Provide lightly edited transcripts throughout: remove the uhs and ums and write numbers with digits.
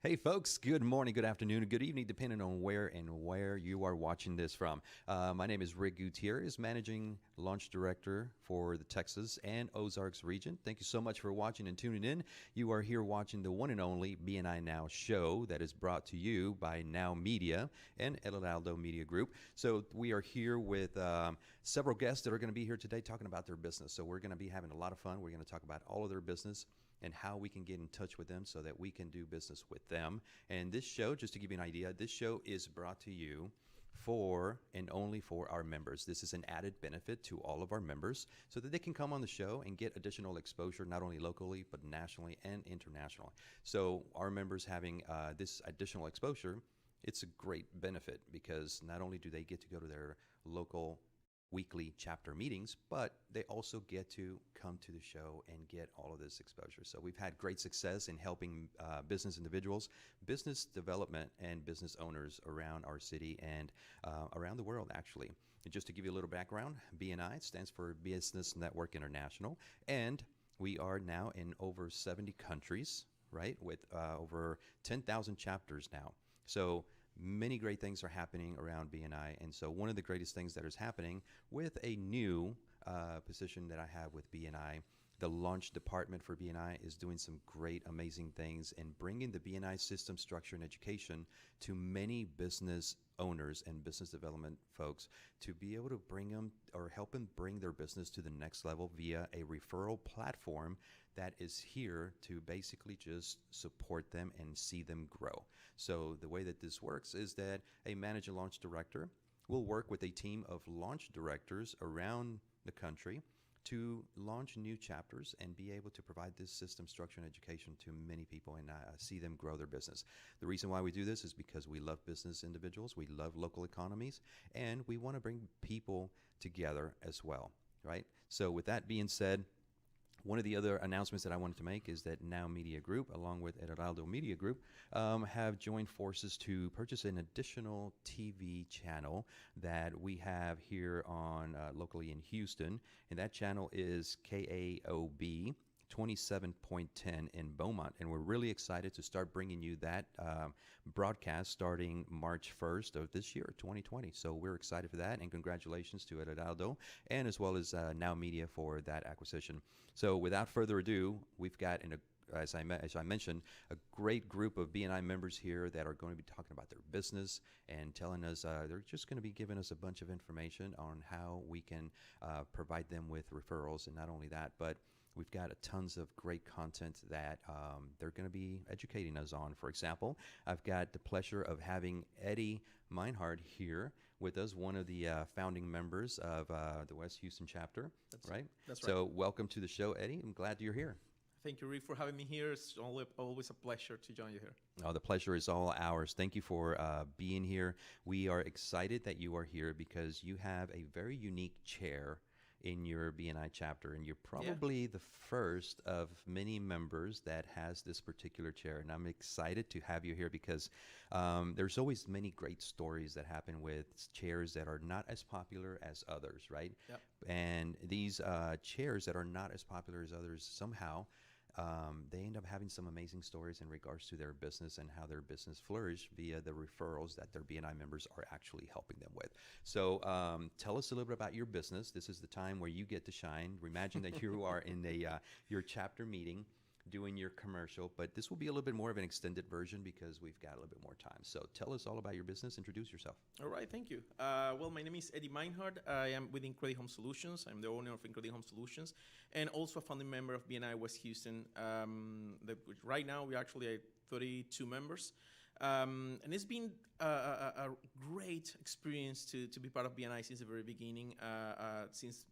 Hey folks, good morning, good afternoon, good evening, depending on where you are watching this from. My name is Rick Gutierrez, Managing Launch Director for the Texas and Ozarks region. Thank you so much for watching and tuning in. You are here watching the one and only BNI Now show that is brought to you by NowMedia and El Heraldo Media Group. So we are here with several guests that are going to be here today talking about their business. So we're going to be having a lot of fun. We're going to talk about all of their business and how we can get in touch with them so that we can do business with them. And this show, just to give you an idea, this show is brought to you for and only for our members. This is an added benefit to all of our members so that they can come on the show and get additional exposure, not only locally, but nationally and internationally. So our members having this additional exposure, it's a great benefit because not only do they get to go to their local weekly chapter meetings, but they also get to come to the show and get all of this exposure. So we've had great success in helping business individuals, business development, and business owners around our city and around the world, actually. And just to give you a little background, BNI stands for Business Network International, and we are now in over 70 countries, right, with over 10,000 chapters now. So many great things are happening around BNI, and so one of the greatest things that is happening with a new position that I have with BNI, the launch department for BNI is doing some great, amazing things and bringing the BNI system, structure, and education to many business owners and business development folks to be able to bring them or help them bring their business to the next level via a referral platform that is here to basically just support them and see them grow. So the way that this works is that a manager launch director will work with a team of launch directors around the country to launch new chapters and be able to provide this system, structure, and education to many people and see them grow their business. The reason why we do this is because we love business individuals, we love local economies, and we want to bring people together as well, right? So with that being said, one of the other announcements that I wanted to make is that Now Media Group, along with El Heraldo Media Group, have joined forces to purchase an additional TV channel that we have here on locally in Houston, and that channel is KAOB 27.10 in Beaumont, and we're really excited to start bringing you that broadcast starting March 1st of this year, 2020. So we're excited for that, and congratulations to El Heraldo and as well as Now Media for that acquisition. So without further ado, we've got, as I mentioned, a great group of BNI members here that are going to be talking about their business and telling us, they're just going to be giving us a bunch of information on how we can provide them with referrals. And not only that, but we've got tons of great content that they're going to be educating us on. For example, I've got the pleasure of having Eddie Meinhardt here with us, one of the founding members of the West Houston chapter, right? That's right. So welcome to the show, Eddie. I'm glad you're here. Thank you, Rick, for having me here. It's always a pleasure to join you here. Oh, the pleasure is all ours. Thank you for being here. We are excited that you are here because you have a very unique chair in your BNI chapter, and you're probably the first of many members that has this particular chair. And I'm excited to have you here because there's always many great stories that happen with chairs that are not as popular as others, right? Yep. And these chairs that are not as popular as others, somehow they end up having some amazing stories in regards to their business and how their business flourished via the referrals that their BNI members are actually helping them with. So tell us a little bit about your business. This is the time where you get to shine. Imagine that you are in your chapter meeting doing your commercial, but this will be a little bit more of an extended version because we've got a little bit more time. So tell us all about your business. Introduce yourself. All right, thank you. Well, my name is Eddie Meinhardt. I am with Incredi Home Solutions. I'm the owner of Incredi Home Solutions and also a founding member of BNI West Houston. Right now, we actually are 32 members. And it's been a great experience to be part of BNI since the very beginning. Since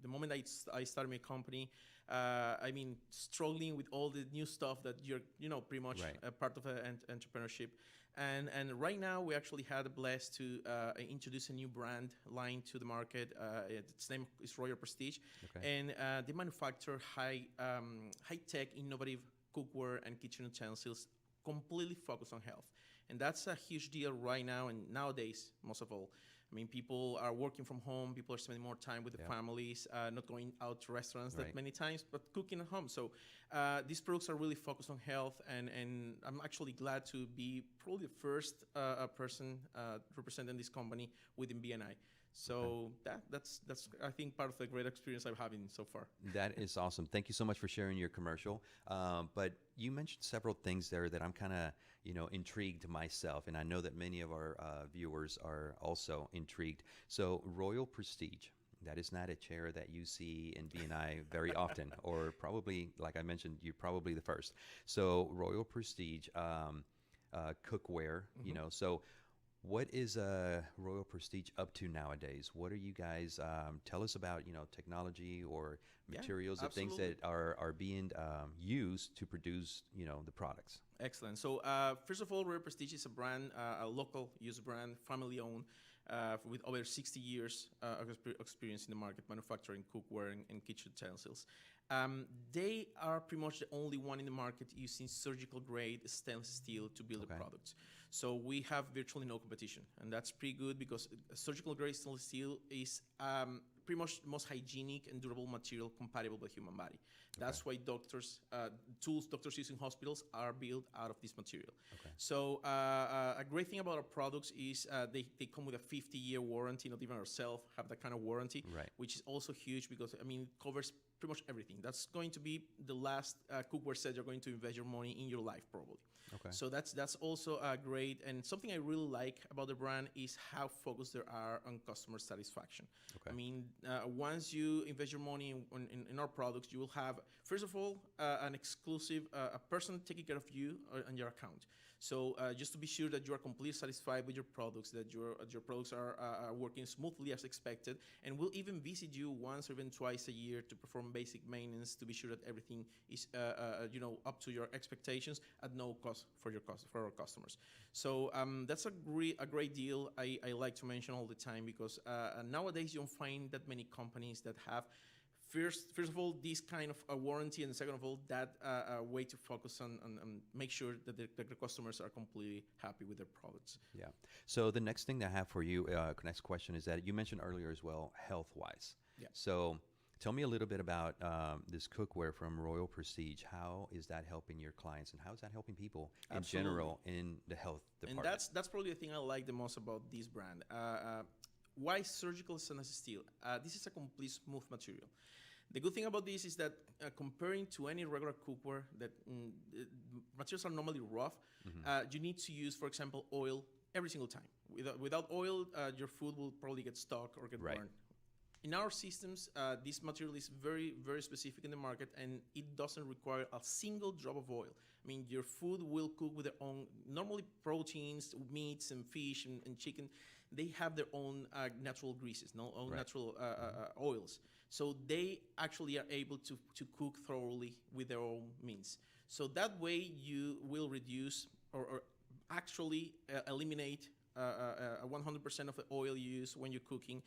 the moment I started my company, I mean, struggling with all the new stuff that you're, pretty much Right. a part of entrepreneurship. And right now, we actually had a blessed to introduce a new brand line to the market. Its name is Royal Prestige. Okay. And they manufacture high-tech, innovative cookware and kitchen utensils completely focused on health. And that's a huge deal right now and nowadays, most of all. I mean, people are working from home, people are spending more time with the families, not going out to restaurants that many times, but cooking at home. So these products are really focused on health, and I'm actually glad to be probably the first person representing this company within BNI. So that's I think part of the great experience I'm having so far. That is awesome. Thank you so much for sharing your commercial. But you mentioned several things there that I'm kind of intrigued myself, and I know that many of our viewers are also intrigued. So Royal Prestige. That is not a chair that you see in BNI very often, or probably, like I mentioned, you're probably the first. So Royal Prestige cookware, so what is Royal Prestige up to nowadays? What are you guys, tell us about, technology or materials or things that are being used to produce, the products? Excellent. So first of all, Royal Prestige is a brand, a local use brand, family owned, with over 60 years of experience in the market, manufacturing cookware and kitchen utensils. They are pretty much the only one in the market using surgical grade stainless steel to build the products. So we have virtually no competition, and that's pretty good because surgical grade stainless steel is pretty much the most hygienic and durable material compatible with the human body. That's why tools doctors use in hospitals are built out of this material. So a great thing about our products is they come with a 50-year warranty. Not even ourselves have that kind of warranty, which is also huge because, I mean, it covers pretty much everything. That's going to be the last cookware set you're going to invest your money in your life, probably. So that's also great, and something I really like about the brand is how focused they are on customer satisfaction. I mean, once you invest your money in our products, you will have, first of all, an exclusive a person taking care of you and your account. So just to be sure that you are completely satisfied with your products, that your products are working smoothly as expected, and we'll even visit you once or even twice a year to perform basic maintenance to be sure that everything is up to your expectations at no cost for our customers. So that's a great deal. I like to mention all the time because nowadays you don't find that many companies that have First of all, this kind of a warranty, and second of all, that way to focus on make sure that the customers are completely happy with their products. Yeah. So the next thing that I have for you, next question is that you mentioned earlier as well, health-wise. Yeah. So tell me a little bit about this cookware from Royal Prestige. How is that helping your clients, and how is that helping people in general in the health department? And that's probably the thing I like the most about this brand. Why surgical stainless steel? This is a complete smooth material. The good thing about this is that comparing to any regular cookware, that materials are normally rough, you need to use, for example, oil every single time. Without oil, your food will probably get stuck or get burned. In our systems, this material is very, very specific in the market, and it doesn't require a single drop of oil. I mean, your food will cook with their own, normally proteins, meats and fish and chicken, they have their own natural greases, natural oils. So they actually are able to cook thoroughly with their own means. So that way you will reduce or actually eliminate 100% of the oil you use when you're cooking.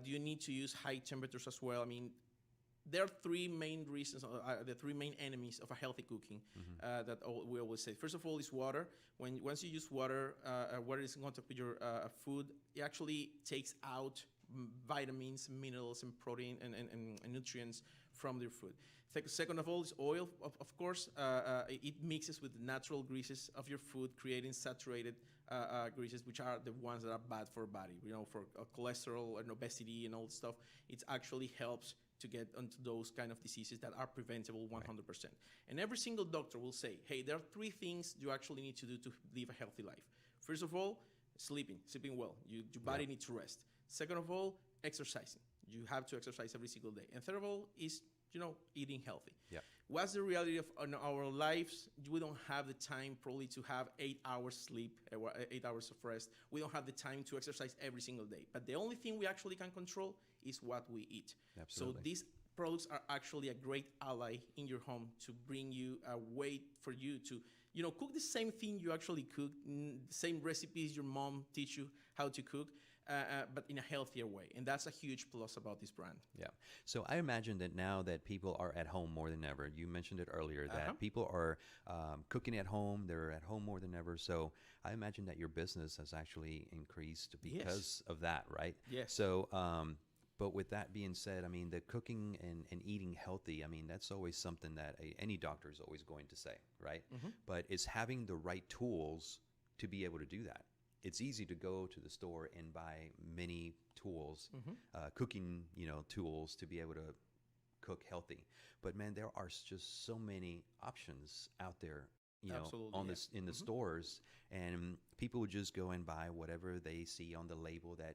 Do you need to use high temperatures as well? I mean, there are three main reasons, the three main enemies of a healthy cooking that we always say. First of all is water. Once you use water, water is in contact with your food, it actually takes out vitamins, minerals, and protein and nutrients from your food. Second of all is oil. Of course, it mixes with the natural greases of your food, creating saturated greases, which are the ones that are bad for our body. For cholesterol and obesity and all that stuff, it actually helps to get onto those kind of diseases that are preventable 100%. And every single doctor will say, hey, there are three things you actually need to do to live a healthy life. First of all, sleeping well. Your body needs to rest. Second of all, exercising. You have to exercise every single day. And third of all is, eating healthy. Yeah. What's the reality of our lives? We don't have the time probably to have 8 hours sleep, 8 hours of rest. We don't have the time to exercise every single day. But the only thing we actually can control is what we eat. Absolutely. So these products are actually a great ally in your home to bring you a way for you to, cook the same thing you actually cook, the same recipes your mom teach you how to cook. but in a healthier way. And that's a huge plus about this brand. Yeah. So I imagine that now that people are at home more than ever, you mentioned it earlier, that people are cooking at home, they're at home more than ever. So I imagine that your business has actually increased because of that, right? Yes. So, but with that being said, I mean, the cooking and eating healthy, I mean, that's always something that any doctor is always going to say, right? But it's having the right tools to be able to do that. It's easy to go to the store and buy many tools, cooking, tools to be able to cook healthy. But man, there are just so many options out there, on this in the stores, and people would just go and buy whatever they see on the label that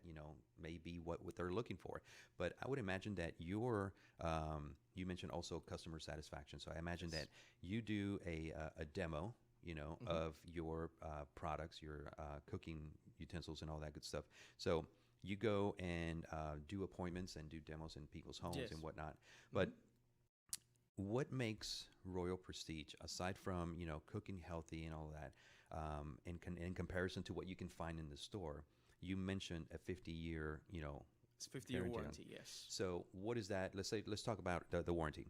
may be what they're looking for. But I would imagine that you mentioned also customer satisfaction. So I imagine that you do a demo, of your products, your cooking utensils and all that good stuff. So you go and do appointments and do demos in people's homes and whatnot. But what makes Royal Prestige, aside from cooking healthy and all that, in comparison to what you can find in the store? You mentioned a 50-year, it's 50-year warranty. Yes. So what is that? Let's talk about the warranty.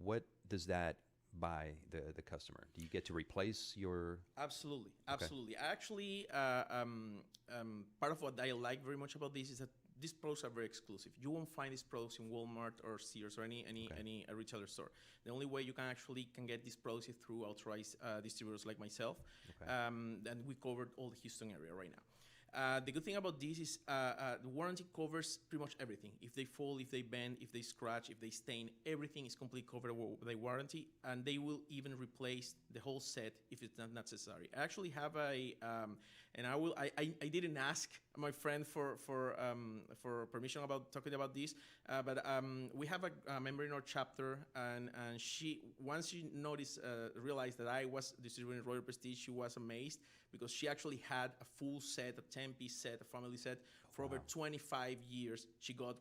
What does that buy the customer? Do you get to replace your? Absolutely. Actually, part of what I like very much about this is that these products are very exclusive. You won't find these products in Walmart or Sears or any retailer store. The only way you can get these products is through authorized distributors like myself. And we covered all the Houston area right now. The good thing about this is the warranty covers pretty much everything. If they fall, if they bend, if they scratch, if they stain, everything is completely covered with the warranty, and they will even replace the whole set if it's not necessary. I actually have I didn't ask my friend for permission about talking about this, but we have a member in our chapter, and once she realized that I was distributing Royal Prestige, she was amazed, because she actually had a full set, a 10-piece set, a family set for over 25 years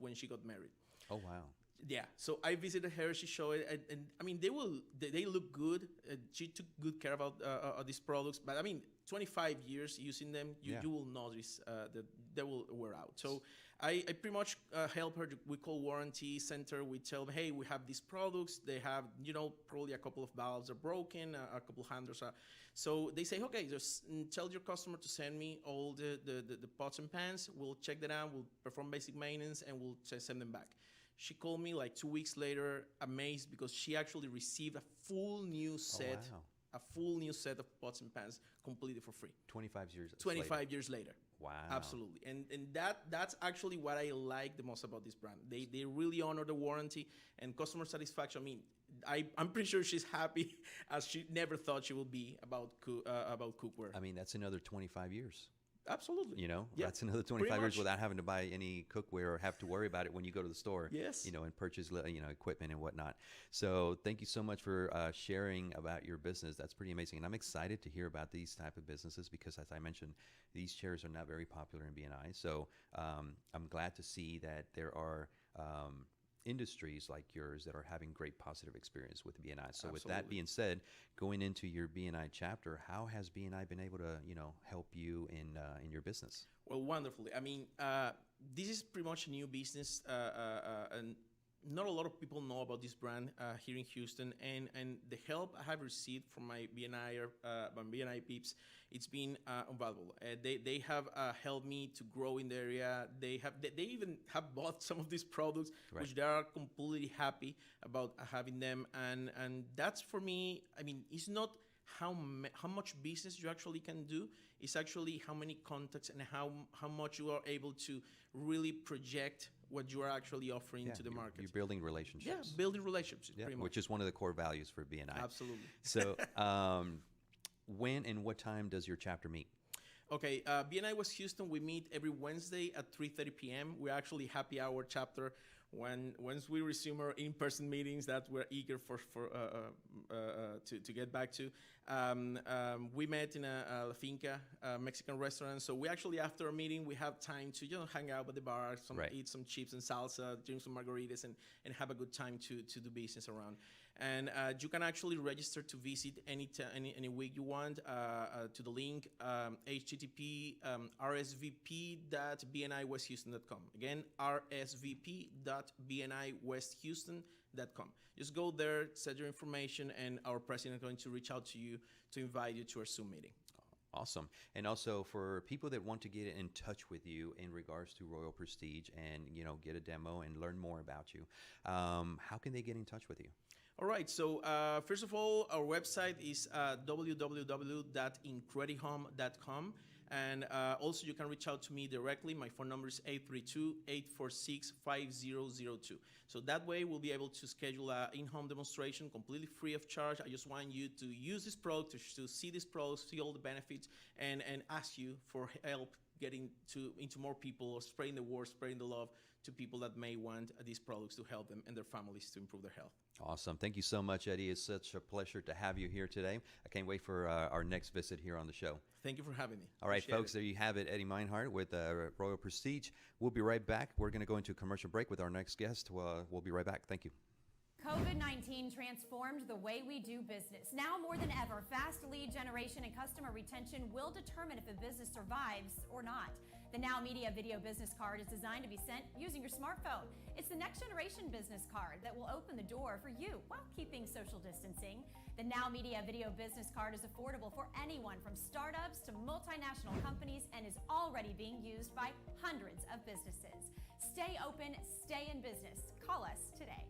when she got married. Oh, wow. Yeah, so I visited her. She showed it, and I mean, they look good. She took good care about these products, but I mean, 25 years using them, you will notice that they will wear out. So I pretty much help her. We call warranty center. We tell them, hey, we have these products. They have, probably a couple of valves are broken, a couple handles are. So they say, okay, just tell your customer to send me all the pots and pans. We'll check that out. We'll perform basic maintenance, and we'll send them back. She called me like 2 weeks later, amazed, because she actually received a full new set, a full new set of pots and pans completely for free. 25 years. 25 years later. Wow. Absolutely. And that's actually what I like the most about this brand. They really honor the warranty and customer satisfaction. I mean, I'm pretty sure she's happy as she never thought she would be about cookware. I mean, that's another 25 years. Absolutely. That's another 25 years without having to buy any cookware or have to worry about it when you go to the store. Yes. And purchase, equipment and whatnot. So thank you so much for sharing about your business. That's pretty amazing. And I'm excited to hear about these type of businesses, because, as I mentioned, these chairs are not very popular in BNI. So I'm glad to see that there are industries like yours that are having great positive experience with BNI. So Absolutely. With that being said, going into your BNI chapter, how has BNI been able to, help you in your business? Well, wonderfully. I mean, this is pretty much a new business, and not a lot of people know about this brand here in Houston, and the help I have received from my BNI peeps, it's been invaluable. They have helped me to grow in the area. They even have bought some of these products, right, which they are completely happy about having them, and that's, for me, I mean, it's not how much business you actually can do. It's actually how many contacts and how much you are able to really project what you are actually offering to the market. You're building relationships. Yeah, building relationships, pretty much. Which is one of the core values for BNI. Absolutely. So when and what time does your chapter meet? Okay, BNI West Houston, we meet every Wednesday at 3:30 p.m. We're actually happy hour chapter. Once we resume our in-person meetings that we're eager to get back to, we met in a La Finca Mexican restaurant. So we actually, after a meeting, we have time to hang out at the bar, eat some chips and salsa, drink some margaritas, and have a good time to do business around. And you can actually register to visit any week you want to the link rsvp.bniwesthouston.com. Again, rsvp.bniwesthouston.com. Just go there, set your information, and our president is going to reach out to you to invite you to our Zoom meeting. Awesome. And also for people that want to get in touch with you in regards to Royal Prestige and, get a demo and learn more about you, how can they get in touch with you? All right. So first of all, our website is www.incredihome.com. And also you can reach out to me directly. My phone number is 832-846-5002. So that way we'll be able to schedule an in-home demonstration completely free of charge. I just want you to use this product, to see this product, see all the benefits, and ask you for help getting into more people, or spreading the word, spreading the love to people that may want these products to help them and their families to improve their health. Awesome. Thank you so much, Eddie. It's such a pleasure to have you here today. I can't wait for our next visit here on the show. Thank you for having me. All right, Appreciate folks, it. there you have it, Eddie Meinhardt with Royal Prestige. We'll be right back. We're going to go into a commercial break with our next guest. We'll be right back. Thank you. COVID-19 transformed the way we do business. Now more than ever, fast lead generation and customer retention will determine if a business survives or not. The NowMedia video business card is designed to be sent using your smartphone. It's the next generation business card that will open the door for you while keeping social distancing. The NowMedia video business card is affordable for anyone from startups to multinational companies and is already being used by hundreds of businesses. Stay open, stay in business. Call us today.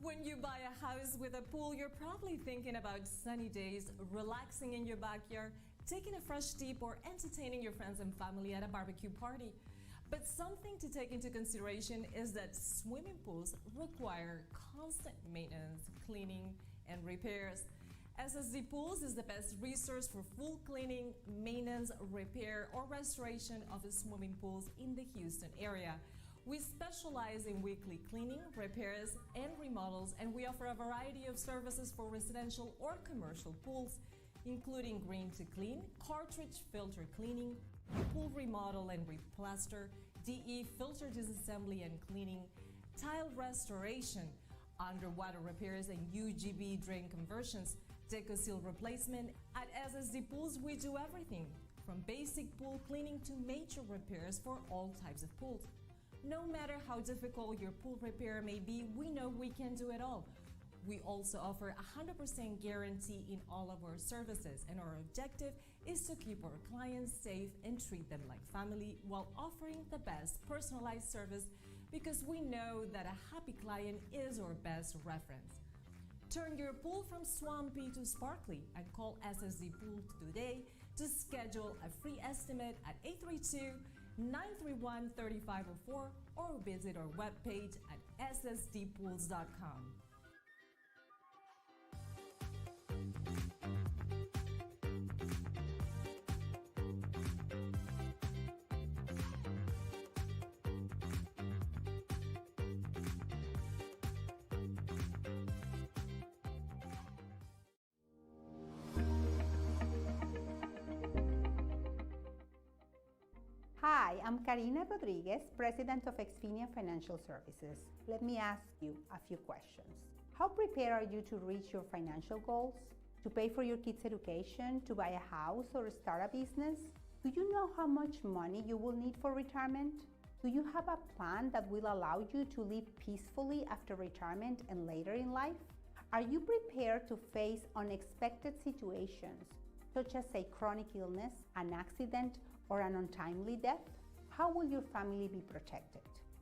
When you buy a house with a pool, you're probably thinking about sunny days, relaxing in your backyard, taking a fresh dip, or entertaining your friends and family at a barbecue party. But something to take into consideration is that swimming pools require constant maintenance, cleaning, and repairs. SSD Pools is the best resource for full cleaning, maintenance, repair, or restoration of swimming pools in the Houston area. We specialize in weekly cleaning, repairs, and remodels, and we offer a variety of services for residential or commercial pools, including green to clean, cartridge filter cleaning, pool remodel and replaster, DE filter disassembly and cleaning, tile restoration, underwater repairs, and UGB drain conversions, deco seal replacement. At SSD Pools, we do everything from basic pool cleaning to major repairs for all types of pools. No matter how difficult your pool repair may be, we know we can do it all. We also offer 100% guarantee in all of our services, and our objective is to keep our clients safe and treat them like family while offering the best personalized service, because we know that a happy client is our best reference. Turn your pool from swampy to sparkly and call SSD Pool today to schedule a free estimate at 832-931-3504 or visit our webpage at ssdpools.com. Hi, I'm Karina Rodriguez, President of Exfinia Financial Services. Let me ask you a few questions. How prepared are you to reach your financial goals? To pay for your kids' education, to buy a house or start a business? Do you know how much money you will need for retirement? Do you have a plan that will allow you to live peacefully after retirement and later in life? Are you prepared to face unexpected situations, such as a chronic illness, an accident, or an untimely death? How will your family be protected?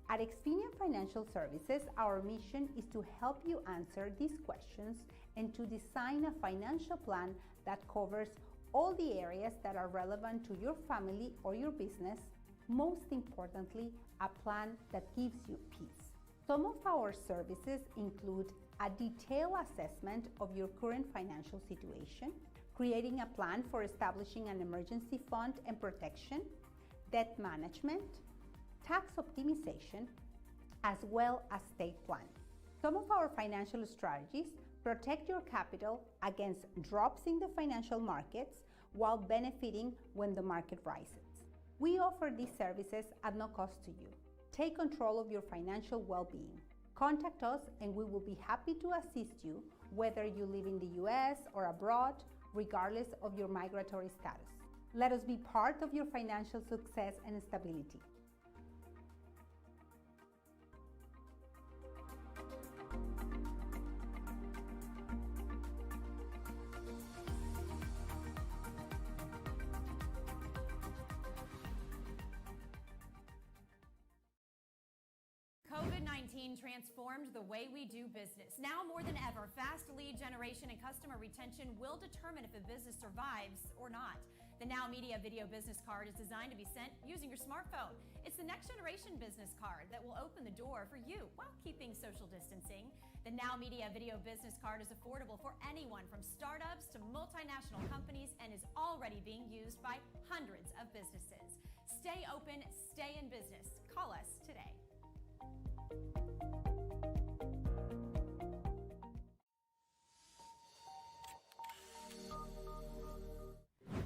At Exfinia Financial Services, our mission is to help you answer these questions and to design a financial plan that covers all the areas that are relevant to your family or your business. Most importantly, a plan that gives you peace. Some of our services include a detailed assessment of your current financial situation, creating a plan for establishing an emergency fund and protection, debt management, tax optimization, as well as estate planning. Some of our financial strategies Protect your capital against drops in the financial markets while benefiting when the market rises. We offer these services at no cost to you. Take control of your financial well-being. Contact us and we will be happy to assist you whether you live in the US or abroad, regardless of your migratory status. Let us be part of your financial success and stability. COVID-19 transformed the way we do business. Now more than ever, fast lead generation and customer retention will determine if a business survives or not. The NowMedia video business card is designed to be sent using your smartphone. It's the next generation business card that will open the door for you while keeping social distancing. The NowMedia video business card is affordable for anyone from startups to multinational companies and is already being used by hundreds of businesses. Stay open, stay in business. Call us today.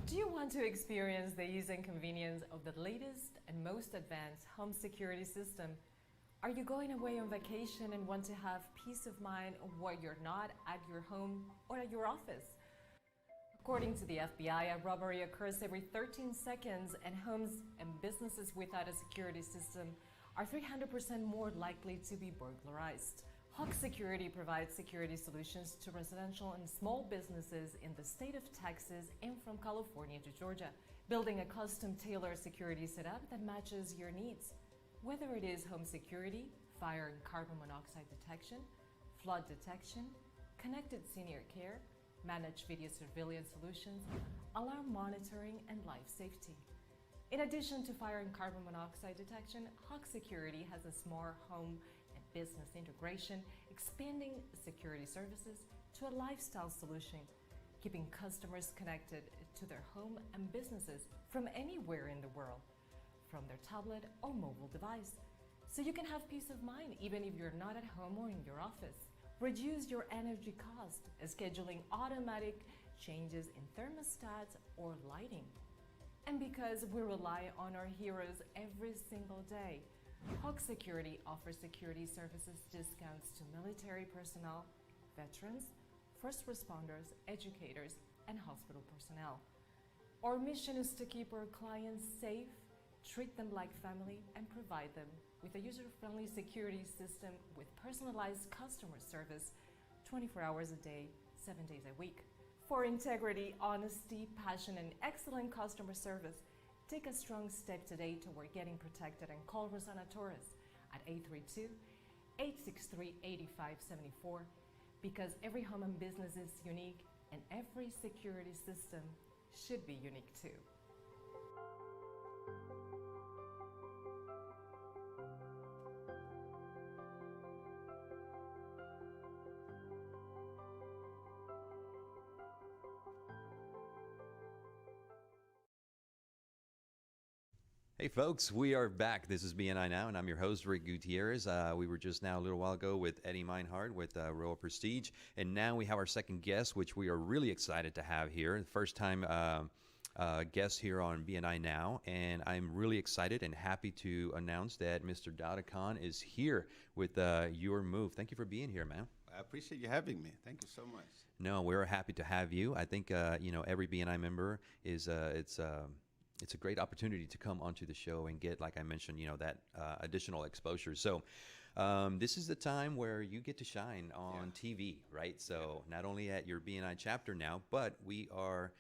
Do you want to experience the ease and convenience of the latest and most advanced home security system? Are you going away on vacation and want to have peace of mind while you're not at your home or at your office? According to the FBI, a robbery occurs every 13 seconds, and homes and businesses without a security system are 300% more likely to be burglarized. Hawk Security provides security solutions to residential and small businesses in the state of Texas and from California to Georgia, building a custom-tailored security setup that matches your needs. Whether it is home security, fire and carbon monoxide detection, flood detection, connected senior care, managed video surveillance solutions, alarm monitoring, and life safety. In addition to fire and carbon monoxide detection, Hawk Security has a smart home and business integration, expanding security services to a lifestyle solution, keeping customers connected to their home and businesses from anywhere in the world, from their tablet or mobile device, so you can have peace of mind even if you're not at home or in your office. Reduce your energy cost, scheduling automatic changes in thermostats or lighting. And because we rely on our heroes every single day, Hawk Security offers security services discounts to military personnel, veterans, first responders, educators, and hospital personnel. Our mission is to keep our clients safe, treat them like family, and provide them with a user-friendly security system with personalized customer service 24 hours a day, 7 days a week. For integrity, honesty, passion, and excellent customer service, take a strong step today toward getting protected and call Rosanna Torres at 832-863-8574, because every home and business is unique and every security system should be unique too. Hey folks, we are back. This is BNI Now, and I'm your host, Rick Gutierrez. We were just now a little while ago with Eddie Meinhardt with Royal Prestige, and now we have our second guest, which we are really excited to have here. First time guest here on BNI Now, and I'm really excited and happy to announce that Mr. Dauda Khan is here with Your Move. Thank you for being here, man. I appreciate you having me. Thank you so much. No, we're happy to have you. I think every BNI member is it's a great opportunity to come onto the show and get, like I mentioned, that additional exposure. So this is the time where you get to shine on TV, right? So not only at your BNI chapter now, but we are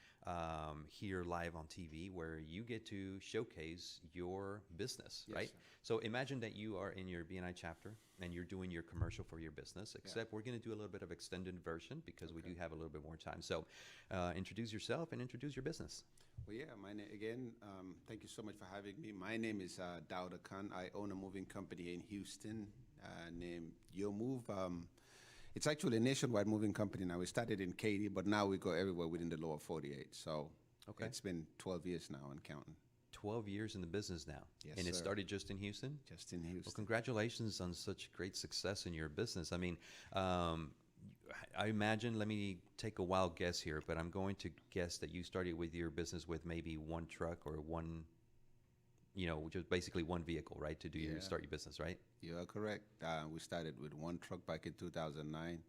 here live on TV where you get to showcase your business, right? Sir. So imagine that you are in your BNI chapter and you're doing your commercial for your business, except we're going to do a little bit of extended version because we do have a little bit more time. So introduce yourself and introduce your business. Well, yeah, thank you so much for having me. My name is Dauda Khan. I own a moving company in Houston named Your Move. It's actually a nationwide moving company now. We started in Katy, but now we go everywhere within the lower 48. So it's been 12 years now and counting. 12 years in the business now. Yes, and it sir. started just in Houston? Just in Houston. Well, congratulations on such great success in your business. I mean, I imagine, let me take a wild guess here, but I'm going to guess that you started with your business with maybe one truck or one, just basically one vehicle, right, to do Yeah. start your business, right? You are correct. We started with one truck back in 2009.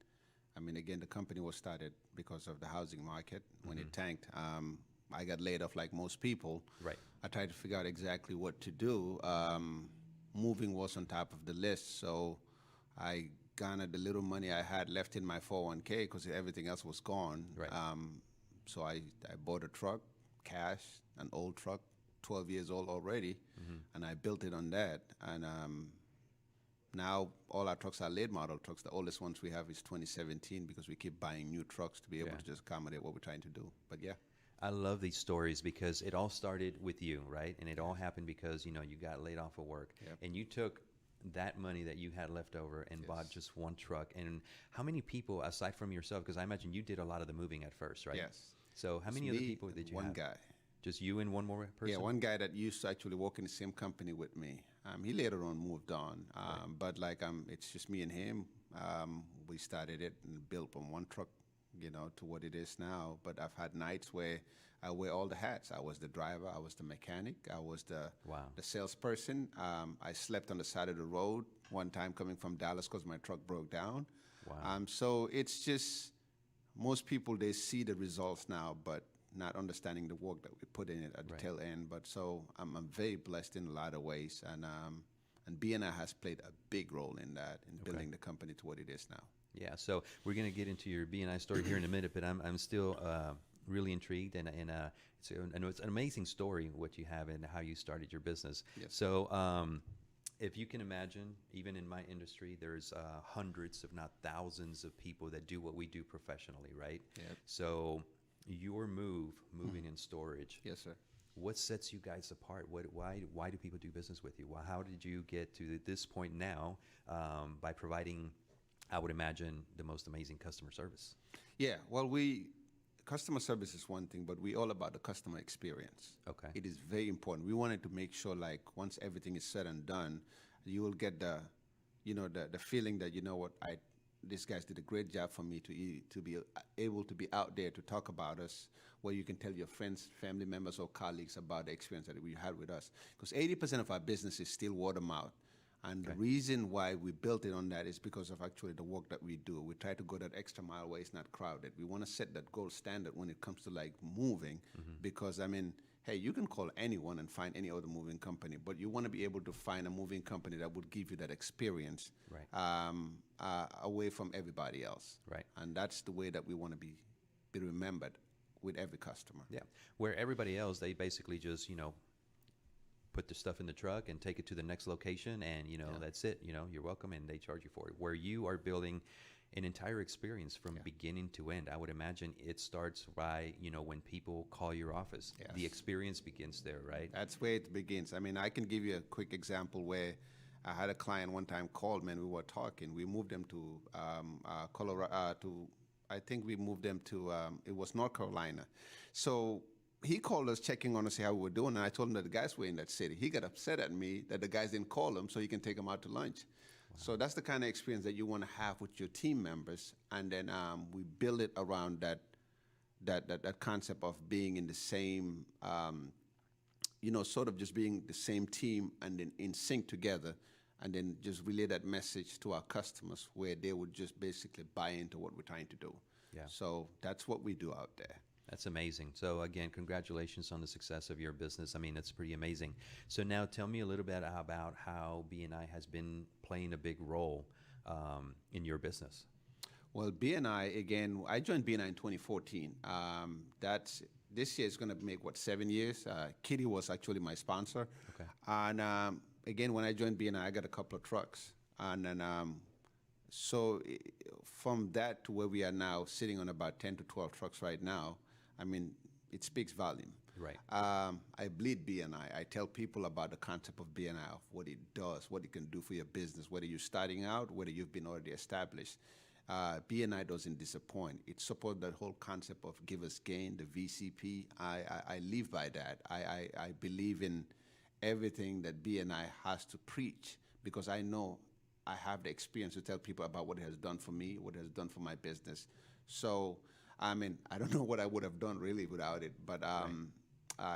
I mean, again, the company was started because of the housing market. When it tanked, I got laid off like most people. Right. I tried to figure out exactly what to do. Moving was on top of the list, so I garnered the little money I had left in my 401k because everything else was gone. Right. So I bought a truck, cash, an old truck, 12 years old already, and I built it on that. And now all our trucks are late model trucks. The oldest ones we have is 2017 because we keep buying new trucks to be able Yeah. to just accommodate what we're trying to do. But yeah. I love these stories because it all started with you, right? And it all happened because, you got laid off of work. Yep. And you took that money that you had left over and bought just one truck. And how many people, aside from yourself, because I imagine you did a lot of the moving at first, right? Yes. So how It's many other me people did and you one have? guy. Just you and one more person? Yeah, one guy that used to actually work in the same company with me. He later on moved on, but it's just me and him. We started it and built from one truck, to what it is now. But I've had nights where I wear all the hats. I was the driver, I was the mechanic, I was the salesperson. I slept on the side of the road one time coming from Dallas because my truck broke down. Wow. So it's just most people, they see the results now, but not understanding the work that we put in it at the tail end. But so I'm very blessed in a lot of ways, and BNI has played a big role in that, in building the company to what it is now. Yeah, so we're going to get into your BNI story here in a minute, but I'm still really intrigued, and I know it's an amazing story what you have and how you started your business. Yes. So if you can imagine, even in my industry, there's hundreds, if not thousands, of people that do what we do professionally, right? Yep. So your moving and storage. Yes, sir. What sets you guys apart? Why do people do business with you? Well, how did you get to this point now by providing, I would imagine, the most amazing customer service? Yeah, well, customer service is one thing, but we all about the customer experience. Okay. It is very important. We wanted to make sure, like, once everything is said and done, you will get the feeling that, these guys did a great job for me to be able to be out there to talk about us, where you can tell your friends, family members, or colleagues about the experience that we had with us. Because 80% of our business is still word of mouth. And the reason why we built it on that is because of actually the work that we do. We try to go that extra mile where it's not crowded. We want to set that gold standard when it comes to moving, because hey, you can call anyone and find any other moving company, but you want to be able to find a moving company that would give you that experience away from everybody else. Right. And that's the way that we want to be remembered with every customer. Yeah, where everybody else, they basically just, put the stuff in the truck and take it to the next location, and that's it. You're welcome, and they charge you for it. Where you are building an entire experience from beginning to end. I would imagine it starts by when people call your office. Yes. The experience begins there, right? That's where it begins. I can give you a quick example where I had a client one time called, man, we were talking. We moved them to Colorado, I think we moved them to, it was North Carolina. So he called us checking on us, see how we were doing, and I told him that the guys were in that city. He got upset at me that the guys didn't call him so he can take them out to lunch. Wow. So that's the kind of experience that you want to have with your team members, and then we build it around that concept of being in the same, sort of just being the same team and then in sync together, and then just relay that message to our customers where they would just basically buy into what we're trying to do. Yeah. So that's what we do out there. That's amazing. So again, congratulations on the success of your business. That's pretty amazing. So now tell me a little bit about how BNI has been playing a big role in your business. Well, BNI, again, I joined BNI in 2014. This year is going to make, 7 years? Kitty was actually my sponsor. Okay. And again, when I joined BNI, I got a couple of trucks. And then, so from that to where we are now, sitting on about 10 to 12 trucks right now, it speaks volume. Right. I bleed BNI. I tell people about the concept of BNI, of what it does, what it can do for your business, whether you're starting out, whether you've been already established. BNI doesn't disappoint. It supports that whole concept of givers gain, the VCP. I live by that. I believe in everything that BNI has to preach, because I know I have the experience to tell people about what it has done for me, what it has done for my business. So, I mean, I don't know what I would have done really without it, but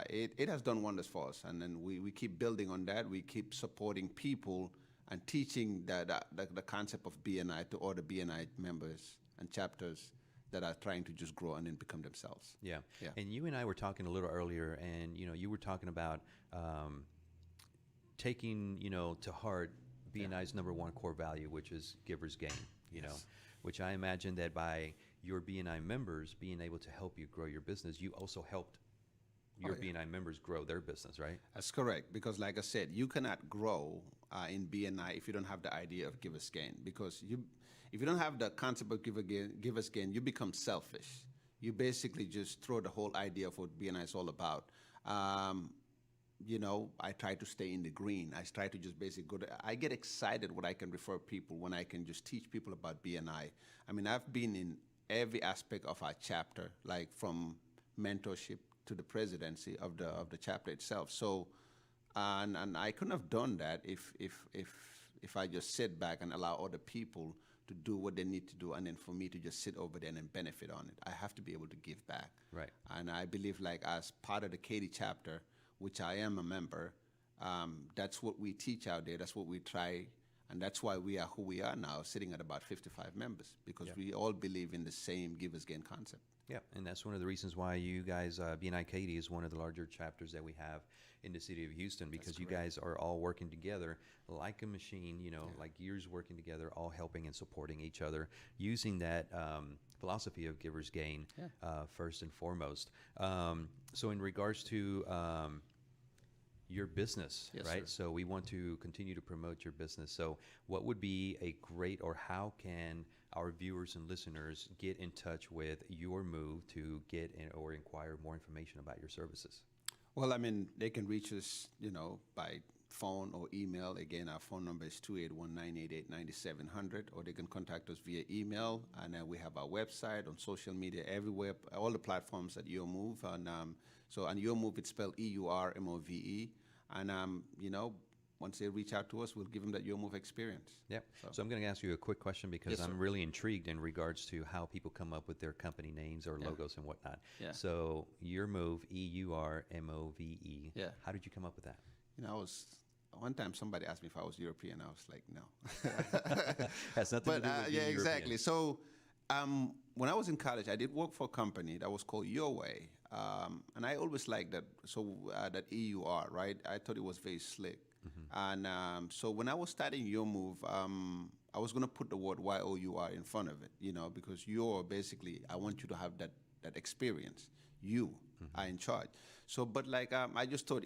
it has done wonders for us. And then we keep building on that. We keep supporting people and teaching the concept of BNI to all the BNI members and chapters that are trying to just grow and then become themselves. Yeah. Yeah. And you and I were talking a little earlier, and you were talking about taking to heart BNI's number one core value, which is givers gain. You know, which I imagine that by your BNI members being able to help you grow your business, you also helped your BNI members grow their business, right? That's correct, because like I said, you cannot grow in BNI if you don't have the idea of givers gain. Because if you don't have the concept of givers gain, you become selfish. You basically just throw the whole idea of what BNI is all about. I try to stay in the green. I try to just basically I get excited when I can refer people, when I can just teach people about BNI. I mean, I've been in every aspect of our chapter, like from mentorship to the presidency of the chapter itself. So, and I couldn't have done that if I just sit back and allow other people to do what they need to do, and then for me to just sit over there and benefit on it. I have to be able to give back. Right. And I believe, like, as part of the Katy chapter, which I am a member, that's what we teach out there. That's what we try, and that's why we are who we are now, sitting at about 55 members, because we all believe in the same givers gain concept. Yeah, and that's one of the reasons why you guys, BNI Katy is one of the larger chapters that we have in the city of Houston, because you guys are all working together like a machine, like gears working together, all helping and supporting each other, using that philosophy of givers gain first and foremost. So in regards to your business, right? Sir. So we want to continue to promote your business. So what would be a great, or how can our viewers and listeners get in touch with your move to get in or inquire more information about your services? Well, I mean, they can reach us, by phone or email. Again, our phone number is 281-988-9700, or they can contact us via email. And then we have our website, on social media, everywhere, all the platforms at Your Move. And and Your Move, it's spelled EURMOVE. And once they reach out to us, we'll give them that Your Move experience. Yep. So I'm going to ask you a quick question, because Yes, I'm sir. really intrigued in regards to how people come up with their company names or logos and whatnot. Yeah. So Your Move, EURMOVE. Yeah. How did you come up with that? One time somebody asked me if I was European. I was like, no. Has nothing to But do with being yeah, European. exactly. So when I was in college, I did work for a company that was called Your Way. And I always liked that. So that EUR, right? I thought it was very slick. And so when I was starting Your Move, I was going to put the word YOUR in front of it, because you're basically, I want you to have that experience. You are in charge. So, but I just thought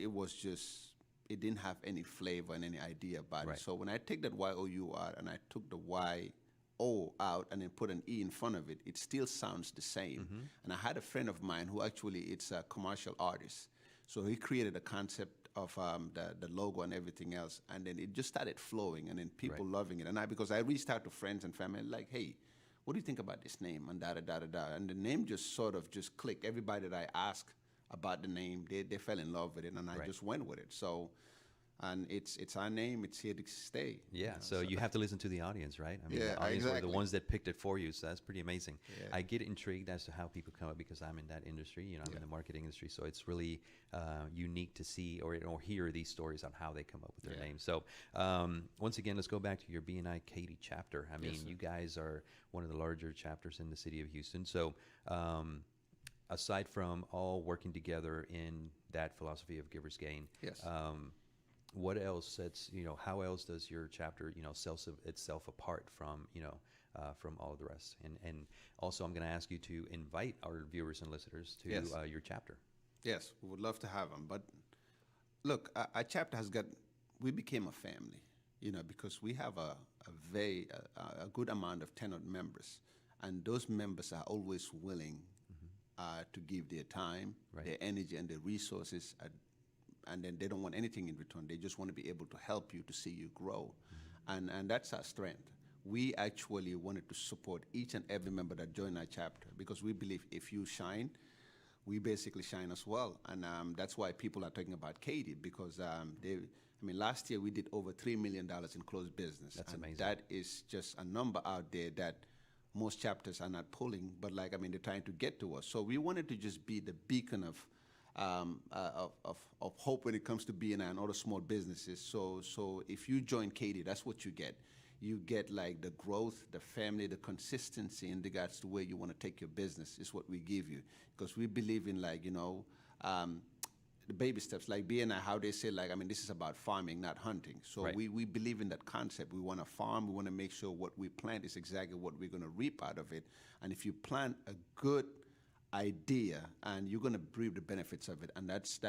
it didn't have any flavor and any idea about Right. it. So when I take that YOUR and I took the YO out and then put an E in front of it, it still sounds the same. And I had a friend of mine who actually, it's a commercial artist. So he created a concept of the logo and everything else, and then it just started flowing, and then people loving it. And because I reached out to friends and family, like, hey, what do you think about this name? And and the name just sort of just clicked. Everybody that I asked about the name, they fell in love with it, and I just went with it. So, and it's our name. It's here to stay. Yeah, so you have to listen to the audience, right? I mean, Yeah, the audience were the exactly. ones that picked it for you, so that's pretty amazing. Yeah. I get intrigued as to how people come up, because I'm in that industry, I'm in the marketing industry, so it's really unique to see or hear these stories on how they come up with their names. So once again, let's go back to your BNI Katy chapter. I mean, you guys are one of the larger chapters in the city of Houston. So aside from all working together in that philosophy of givers gain, what else sets, how else does your chapter, sets itself apart from, from all of the rest? And also, I'm going to ask you to invite our viewers and listeners to your chapter. Yes, we would love to have them. But look, our chapter we became a family, because we have a good amount of tenured members. And those members are always willing to give their time, their energy, and their resources. And then they don't want anything in return. They just want to be able to help you, to see you grow. And that's our strength. We actually wanted to support each and every member that joined our chapter, because we believe if you shine, we basically shine as well. And that's why people are talking about Katie, because last year we did over $3 million in closed business. That's and amazing. That is just a number out there that most chapters are not pulling, but they're trying to get to us. So we wanted to just be the beacon of hope when it comes to BNI and other small businesses. So if you join Katie, that's what you get. You get like the growth, the family, the consistency in regards to where you want to take your business is what we give you. Because we believe in the baby steps, like BNI, how they say this is about farming, not hunting. So Right. we believe in that concept. We want to farm. We want to make sure what we plant is exactly what we're going to reap out of it. And if you plant a good idea, and you're going to reap the benefits of it. And that's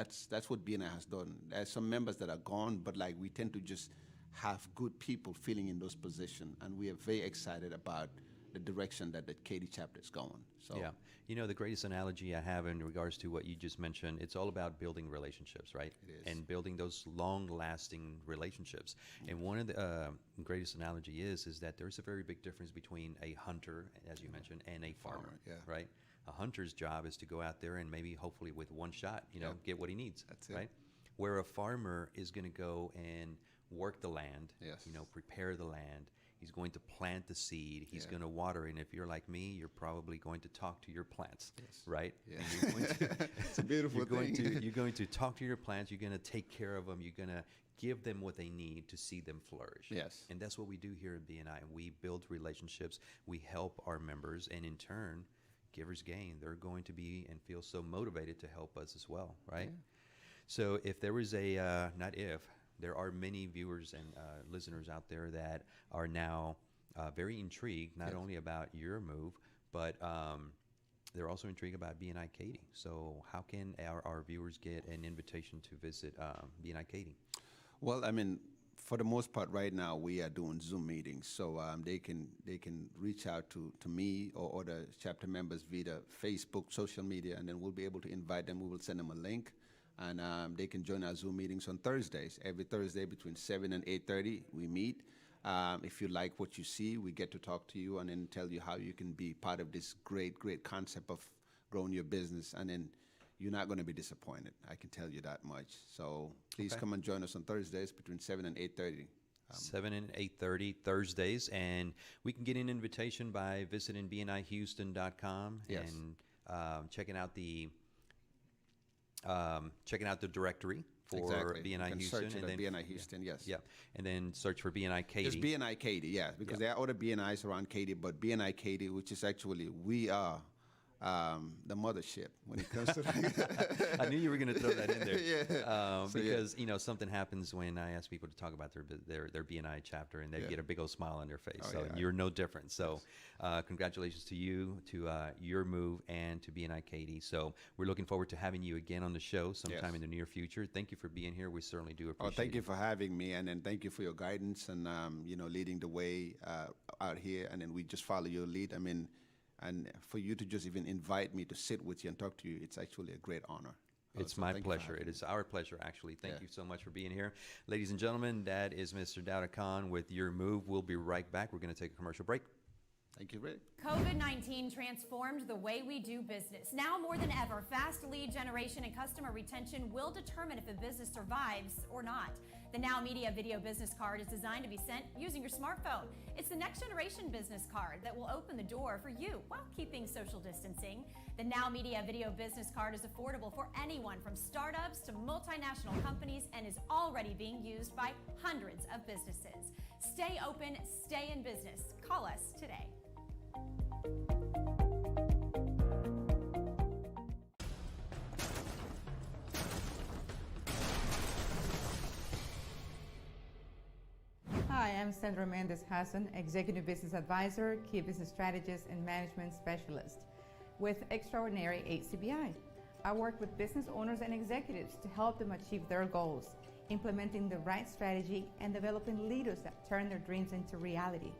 what BNI has done. There's some members that are gone, but we tend to just have good people filling in those positions, and we are very excited about the direction that the Katy chapter is going. So Yeah. The greatest analogy I have in regards to what you just mentioned, it's all about building relationships, right? It is. And building those long-lasting relationships. And one of the greatest analogy is that there's a very big difference between a hunter, as you mentioned, and a farmer, yeah. right? A hunter's job is to go out there and maybe hopefully with one shot, get what he needs, That's it. right? Where a farmer is going to go and work the land, Yes. prepare the land. He's going to plant the seed. He's Yeah. going to water it. And if you're like me, you're probably going to talk to your plants, Yes. right? Yeah. And you're going to, It's a beautiful thing. You're going to talk to your plants. You're going to take care of them. You're going to give them what they need to see them flourish. Yes. And that's what we do here at BNI. We build relationships. We help our members. And in turn, givers gain. They're going to be and feel so motivated to help us as well, right? Yeah. So if there was there are many viewers and listeners out there that are now very intrigued, not Yes. only about your move, but they're also intrigued about BNI Katy. So how can our viewers get an invitation to visit BNI Katy? Well, for the most part, right now we are doing Zoom meetings, so they can reach out to me or other chapter members via Facebook, social media, and then we'll be able to invite them. We will send them a link, and they can join our Zoom meetings on Thursdays. Every Thursday between 7 and 8:30, we meet. If you like what you see, we get to talk to you and then tell you how you can be part of this great concept of growing your business, and then you're not going to be disappointed. I can tell you that much. So please Okay. come and join us on Thursdays between 7 and 8:30. 7 and 8:30 Thursdays, and we can get an invitation by visiting bnihouston.com Yes. and checking out the directory for Exactly. BNI You can Houston, search it and at then BNI Houston, yes. yeah, and then search for BNI Katy. It's BNI Katy, yeah, because there are other BNIs around Katy, but BNI Katy, which is actually, we are the mothership when it comes to I knew you were going to throw that in there. Yeah. So, yeah. Because something happens when I ask people to talk about their BNI chapter, and they Yeah. get a big old smile on their face. Oh, So yeah. you're no different. So congratulations to you, to your move, and to BNI Katy. So we're looking forward to having you again on the show sometime Yes. in the near future. Thank you for being here. We certainly do Oh, appreciate thank you it. for having me, and then thank you for your guidance and leading the way out here. And then we just follow your lead. And for you to just even invite me to sit with you and talk to you, it's actually a great honor. It's So my thank you for pleasure. having It me. is our pleasure, actually. Thank Yeah. you so much for being here. Ladies and gentlemen, that is Mr. Dauda Khan with Your Move. We'll be right back. We're going to take a commercial break. Thank you, Rick. COVID-19 transformed the way we do business. Now more than ever, fast lead generation and customer retention will determine if a business survives or not. The NowMedia video business card is designed to be sent using your smartphone. It's the next generation business card that will open the door for you while keeping social distancing. The NowMedia video business card is affordable for anyone from startups to multinational companies and is already being used by hundreds of businesses. Stay open, stay in business. Call us today. Hi, I'm Sandra Mendez Hassan, Executive Business Advisor, Key Business Strategist, and Management Specialist with Extraordinary HCBI. I work with business owners and executives to help them achieve their goals, implementing the right strategy, and developing leaders that turn their dreams into reality.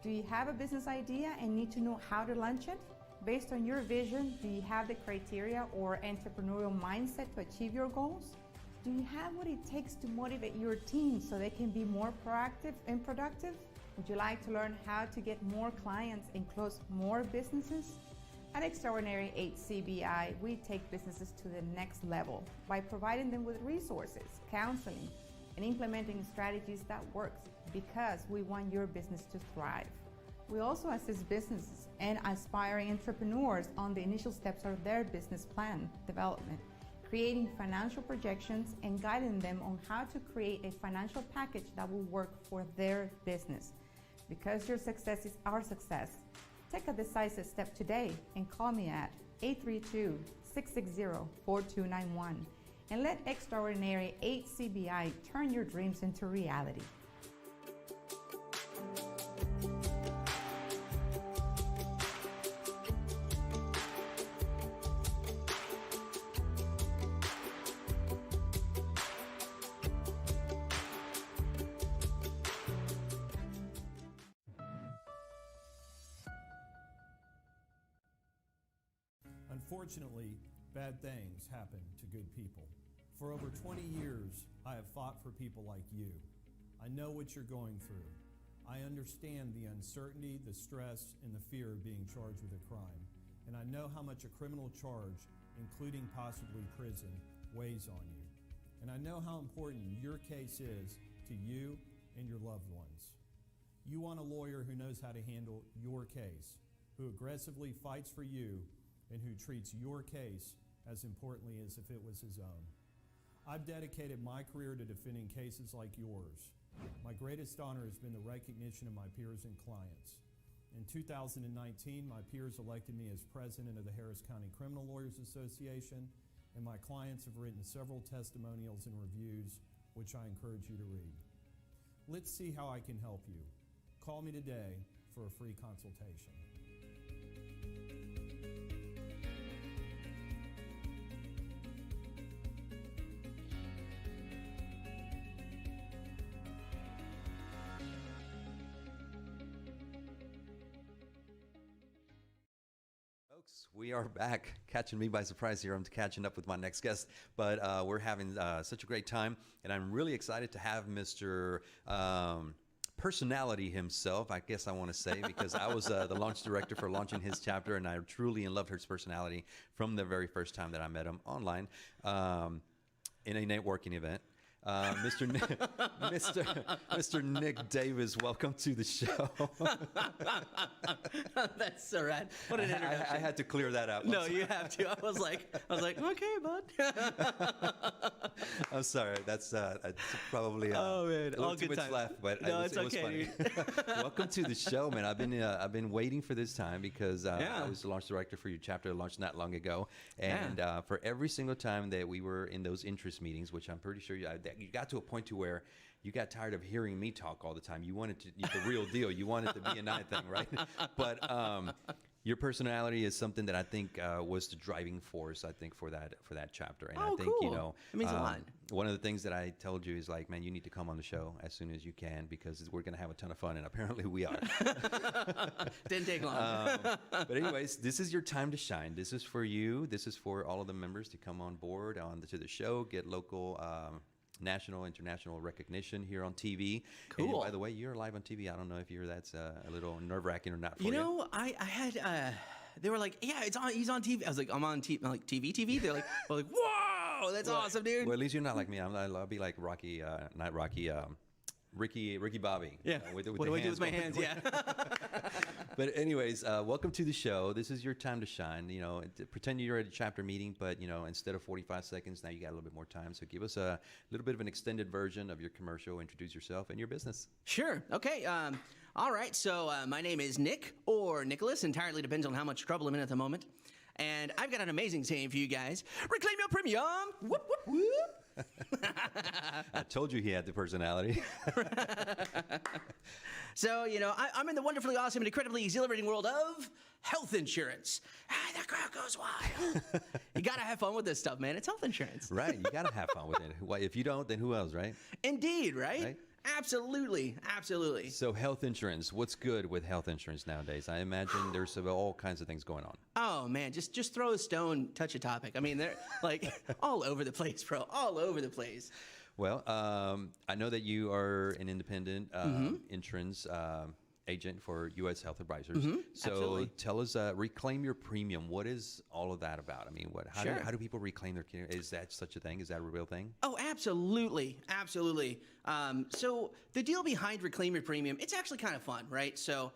Do you have a business idea and need to know how to launch it? Based on your vision, do you have the criteria or entrepreneurial mindset to achieve your goals? Do you have what it takes to motivate your team so they can be more proactive and productive? Would you like to learn how to get more clients and close more businesses? At Extraordinary HCBI, we take businesses to the next level by providing them with resources, counseling, and implementing strategies that works because we want your business to thrive. We also assist businesses and aspiring entrepreneurs on the initial steps of their business plan development, creating financial projections and guiding them on how to create a financial package that will work for their business. Because your success is our success, take a decisive step today and call me at 832-660-4291 and let Extraordinary HCBI turn your dreams into reality. Unfortunately, bad things happen to good people. For over 20 years, I have fought for people like you. I know what you're going through. I understand the uncertainty, the stress, and the fear of being charged with a crime. And I know how much a criminal charge, including possibly prison, weighs on you. And I know how important your case is to you and your loved ones. You want a lawyer who knows how to handle your case, who aggressively fights for you, and who treats your case as importantly as if it was his own. I've dedicated my career to defending cases like yours. My greatest honor has been the recognition of my peers and clients. In 2019, my peers elected me as president of the Harris County Criminal Lawyers Association, and my clients have written several testimonials and reviews, which I encourage you to read. Let's see how I can help you. Call me today for a free consultation. We are back, catching me by surprise here. I'm catching up with my next guest, but we're having such a great time, and I'm really excited to have Mr. Personality himself, I guess I want to say, because I was the launch director for launching his chapter, and I truly loved his personality from the very first time that I met him online in a networking event. Mr. Nick Davis, welcome to the show. That's so rad. What an introduction. I had to clear that up. No, you have to. I was like, okay, bud. I'm sorry. That's probably oh man, a little all too good much time. laugh, but no, it was okay, funny. Welcome to the show, man. I've been waiting for this time because I was the launch director for your chapter, launched not long ago, and for every single time that we were in those interest meetings, which I'm pretty sure you got to a point to where you got tired of hearing me talk all the time. You wanted the real deal. You wanted the BNI thing, right? But your personality is something that I think was the driving force, I think, for that chapter. And I think, cool. you know, it means a lot. One of the things that I told you is like, man, you need to come on the show as soon as you can because we're going to have a ton of fun. And apparently we are. Didn't take long. But anyways, this is your time to shine. This is for you. This is for all of the members to come on board to the show, get local national, international recognition here on TV. Cool. And by the way, you're live on TV. I don't know if that's a little nerve-wracking or not for you. You know, I had, they were like, yeah, he's on TV. I was like, I'm on TV. I'm like, TV? They're like, whoa, that's awesome, dude. Well, at least you're not like me. I'll be like Rocky, not Rocky, Ricky Bobby. Yeah. With what do I do with my hands? Yeah. But anyways, welcome to the show. This is your time to shine. You know, pretend you're at a chapter meeting, but you know, instead of 45 seconds, now you got a little bit more time. So give us a little bit of an extended version of your commercial. Introduce yourself and your business. Sure. Okay. All right. So my name is Nick or Nicholas. Entirely depends on how much trouble I'm in at the moment. And I've got an amazing saying for you guys. Reclaim your premium. Whoop, whoop, whoop. I told you he had the personality. So, you know, I'm in the wonderfully awesome and incredibly exhilarating world of health insurance. The crowd goes wild. You got to have fun with this stuff, man. It's health insurance. Right. You got to have fun with it. If you don't, then who else, right? Indeed, right? Absolutely. Absolutely. So health insurance, what's good with health insurance nowadays? I imagine there's all kinds of things going on. Oh, man, just throw a stone, touch a topic. I mean, they're like all over the place, bro, all over the place. Well, I know that you are an independent insurance agent for U.S. Health Advisors. So absolutely. tell us, reclaim your premium. What is all of that about? I mean, how do people reclaim their premium? Is that such a thing? Is that a real thing? Oh, absolutely. Absolutely. So the deal behind Reclaim Your Premium, it's actually kind of fun, right? So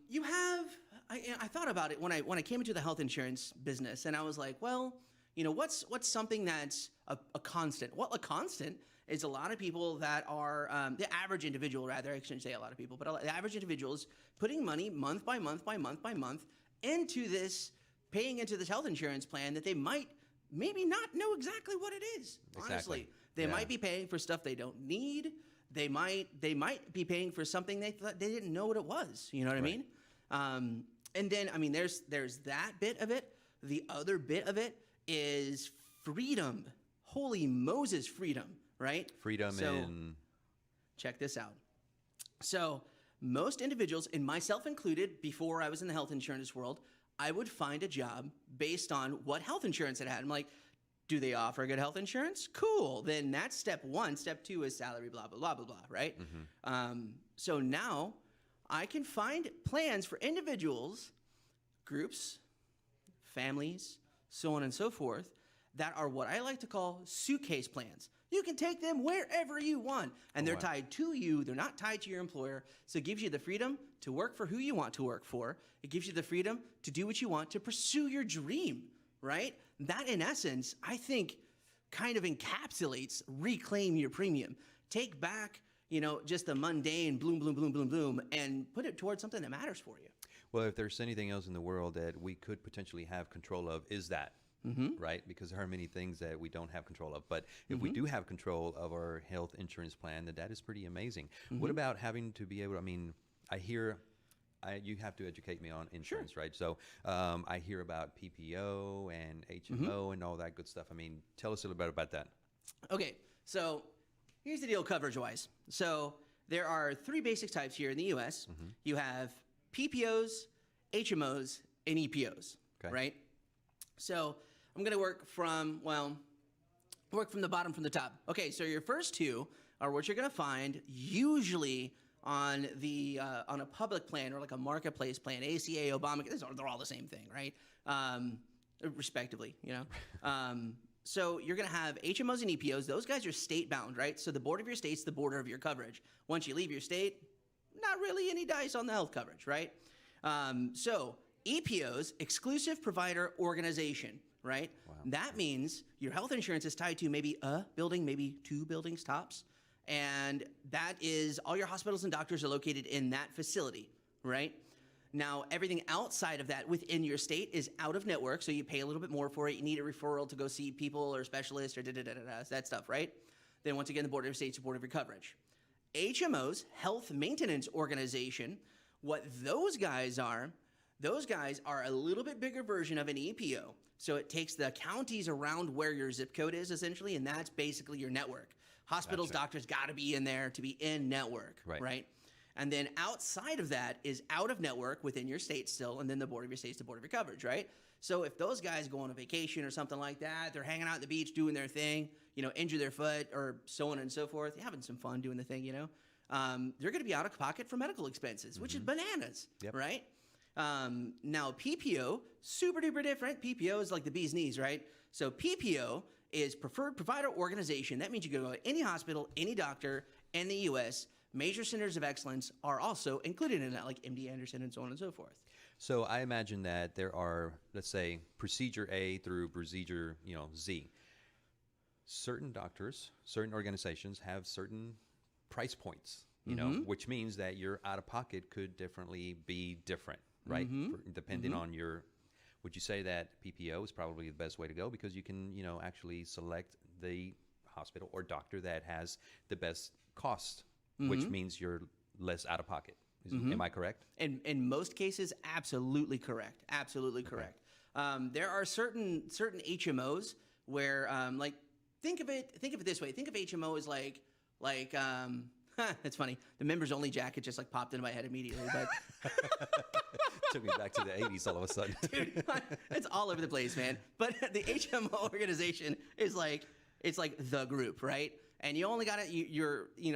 you have, I thought about it when I came into the health insurance business, and I was like, well, you know, what's something that's a constant? Well, a constant is a lot of people that are, the average individual, rather, I shouldn't say a lot of people, but the average individual is putting money month by month by month by month into this, paying into this health insurance plan that they might maybe not know exactly what it is. Exactly. Honestly, they might be paying for stuff they don't need. They might be paying for something they thought they didn't know what it was. You know what I mean? And then, I mean, there's that bit of it. The other bit of it is freedom. Holy Moses, freedom, right? Freedom in... Check this out. So most individuals, and myself included, before I was in the health insurance world, I would find a job based on what health insurance it had. I'm like, do they offer good health insurance? Cool. Then that's step one. Step two is salary, blah, blah, blah, blah, blah, right? So now I can find plans for individuals, groups, families, so on and so forth, that are what I like to call suitcase plans. You can take them wherever you want, and they're tied to you. They're not tied to your employer. So it gives you the freedom to work for who you want to work for. It gives you the freedom to do what you want, to pursue your dream, right? That, in essence, I think kind of encapsulates Reclaim Your Premium. Take back, you know, just the mundane bloom, bloom, bloom, bloom, bloom, and put it towards something that matters for you. Well, if there's anything else in the world that we could potentially have control of, is that. Right? Because there are many things that we don't have control of. But if we do have control of our health insurance plan, then that is pretty amazing. What about having to be able, I mean, you have to educate me on insurance, right? So I hear about PPO and HMO and all that good stuff. I mean, tell us a little bit about that. Okay, so here's the deal coverage-wise. So there are three basic types here in the U.S. You have PPOs, HMOs, and EPOs, right? So I'm going to work from the bottom from the top. Okay, so your first two are what you're going to find usually on on a public plan or like a marketplace plan, ACA, Obamacare. They're all the same thing, right? Respectively, you know. So you're going to have HMOs and EPOs. Those guys are state bound, right? So the border of your state's the border of your coverage. Once you leave your state, not really any dice on the health coverage, right? So EPOs, exclusive provider organization, right? Wow. That means your health insurance is tied to maybe a building, maybe two buildings tops. And that is all your hospitals and doctors are located in that facility, right? Now, everything outside of that within your state is out of network, so you pay a little bit more for it. You need a referral to go see people or specialists or that stuff, right? Then once again, the border of state's the border of your coverage. HMOs, Health Maintenance Organization, what those guys are a little bit bigger version of an EPO. So it takes the counties around where your zip code is, essentially, and that's basically your network. Hospitals, doctors got to be in there to be in network, right? And then outside of that is out of network within your state still, and then the border of your state's the border of your coverage, right? So if those guys go on a vacation or something like that, they're hanging out at the beach doing their thing, you know, injure their foot or so on and so forth, having some fun doing the thing, you know, they're going to be out of pocket for medical expenses, which is bananas, right? Now PPO, super duper different. PPO is like the bee's knees, right? So PPO is Preferred Provider Organization. That means you can go to any hospital, any doctor in the U.S. Major centers of excellence are also included in that, like MD Anderson and so on and so forth. So I imagine that there are, let's say, procedure A through procedure, you know, Z. Certain doctors, certain organizations have certain price points, you know, which means that your out-of-pocket could definitely be different, right? Depending on your, would you say that PPO is probably the best way to go because you can, you know, actually select the hospital or doctor that has the best cost, which means you're less out-of-pocket. Am I correct? In most cases, absolutely correct. Absolutely correct. There are certain HMOs where, like, think of it this way. Think of HMO as like it's funny. The members only jacket just like popped into my head immediately, but took me back to the 80s all of a sudden. Dude, it's all over the place, man. But the HMO organization is like, it's like the group, right? and you only got it.